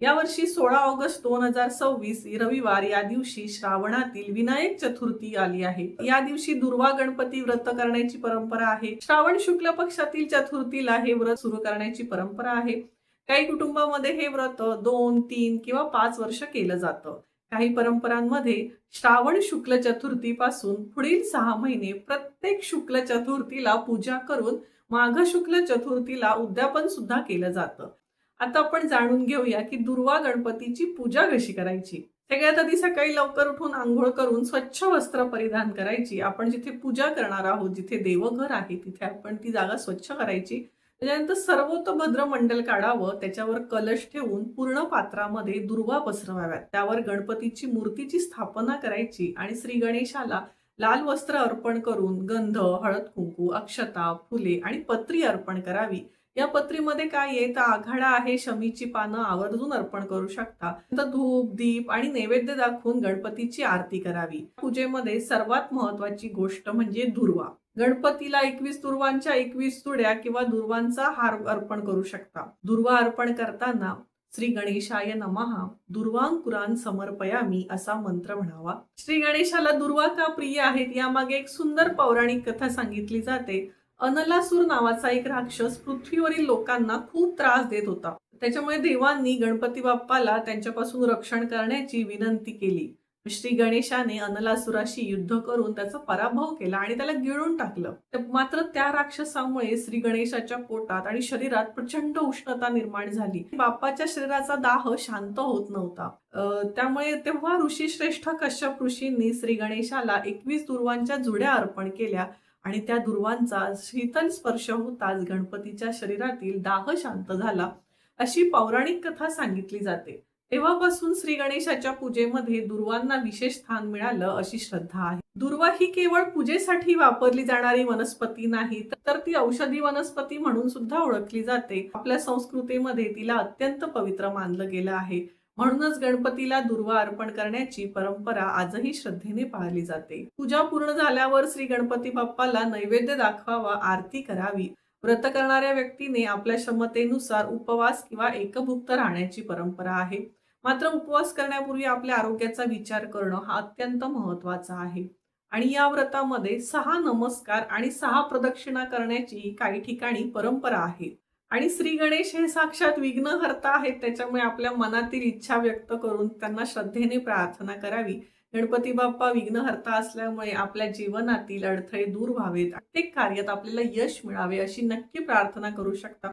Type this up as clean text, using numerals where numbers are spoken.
यावर्षी 16 ऑगस्ट 2026 रविवार या दिवशी श्रावणातील विनायक चतुर्थी आली आहे. या दिवशी दुर्वा गणपती व्रत करण्याची परंपरा आहे. श्रावण शुक्ल पक्षातील चतुर्थीला हे व्रत सुरू करण्याची परंपरा आहे. काही कुटुंबामध्ये हे व्रत 2, 3 किंवा 5 वर्ष केलं जातं. काही परंपरांमध्ये श्रावण शुक्ल चतुर्थीपासून पुढील 6 महिने प्रत्येक शुक्ल चतुर्थीला पूजा करून माघ शुक्ल चतुर्थीला उद्यापन सुद्धा केलं जातं. आता आपण जाणून घेऊया की दुर्वा गणपतीची पूजा कशी करायची. सगळ्यात आधी सकाळी लवकर उठून आंघोळ करून स्वच्छ वस्त्र परिधान करायची. आपण जिथे पूजा करणार आहोत, जिथे देवघर आहे, तिथे आपण ती जागा स्वच्छ करायची. त्याच्यानंतर सर्वतोभद्र मंडल काढावं, त्याच्यावर कलश ठेवून पूर्ण पात्रामध्ये दुर्वा पसरवाव्यात. त्यावर गणपतीची मूर्तीची स्थापना करायची आणि श्री गणेशाला लाल वस्त्र अर्पण करून गंध, हळद कुंकू, अक्षता, फुले आणि पत्री अर्पण करावी. या पत्रीमध्ये काय आहे तर आघाडा आहे, शमीची पानं आवर्जून अर्पण करू शकता. नंतर धूप, दीप आणि नैवेद्य दाखवून गणपतीची आरती करावी. पूजेमध्ये सर्वात महत्वाची गोष्ट म्हणजे दुर्वा. गणपतीला 21 दुर्वांच्या 21 चुड्या किंवा दुर्वांचा हार अर्पण करू शकता. दुर्वा अर्पण करताना श्री गणेशाय नमः दुर्वांकुरान समर्पयामी असा मंत्र म्हणावा. श्री गणेशाला दुर्वा का प्रिय आहेत यामागे एक सुंदर पौराणिक कथा सांगितली जाते. अनलासूर नावाचा एक राक्षस पृथ्वीवरील लोकांना खूप त्रास देत होता. त्याच्यामुळे देवांनी गणपती बाप्पाला त्यांच्यापासून रक्षण करण्याची विनंती केली. श्री गणेशाने अनलासुराशी युद्ध करून त्याचा पराभव केला आणि त्याला गिळून टाकलं. मात्र त्या राक्षसामुळे श्री गणेशाच्या पोटात आणि शरीरात प्रचंड उष्णता निर्माण झाली. बाप्पाच्या शरीराचा दाह शांत होत नव्हता. त्यामुळे तेव्हा ऋषीश्रेष्ठ कश्यप ऋषींनी श्री गणेशाला 21 दुर्वांच्या जुड्या अर्पण केल्या आणि त्या दुर्वांचा शीतल स्पर्श होताच गणपतीच्या शरीरातील दाह शांत झाला, अशी पौराणिक कथा सांगितली जाते. तेव्हापासून श्री गणेशाच्या पूजेमध्ये दुर्वांना विशेष स्थान मिळालं अशी श्रद्धा आहे. दुर्वा ही केवळ पूजेसाठी वापरली जाणारी वनस्पती नाही, तर ती औषधी वनस्पती म्हणून सुद्धा ओळखली जाते. आपल्या संस्कृतीमध्ये तिला अत्यंत पवित्र मानलं गेलं आहे. म्हणूनच गणपतीला दुर्वा अर्पण करण्याची परंपरा आजही श्रद्धेने पाळली जाते. पूजा पूर्ण झाल्यावर श्री गणपती बाप्पाला नैवेद्य दाखवावा, आरती करावी. व्रत करणाऱ्या व्यक्तीने आपल्या क्षमतेनुसार उपवास किंवा एकभुक्त राहण्याची परंपरा आहे. मात्र उपवास करण्यापूर्वी आपल्या आरोग्याचा विचार करणं हा अत्यंत महत्वाचा आहे. आणि या व्रतामध्ये 6 नमस्कार आणि 6 प्रदक्षिणा करण्याची काही ठिकाणी परंपरा आहे. आणि श्री गणेश हे साक्षात विघ्नहर्ता आहेत, त्याच्यामुळे आपल्या मनातील इच्छा व्यक्त करून त्यांना श्रद्धेने प्रार्थना करावी. गणपती बाप्पा विघ्नहर्ता असल्यामुळे आपल्या जीवनातील अडथळे दूर व्हावेत, प्रत्येक कार्यात आपल्याला यश मिळावे अशी नक्की प्रार्थना करू शकता.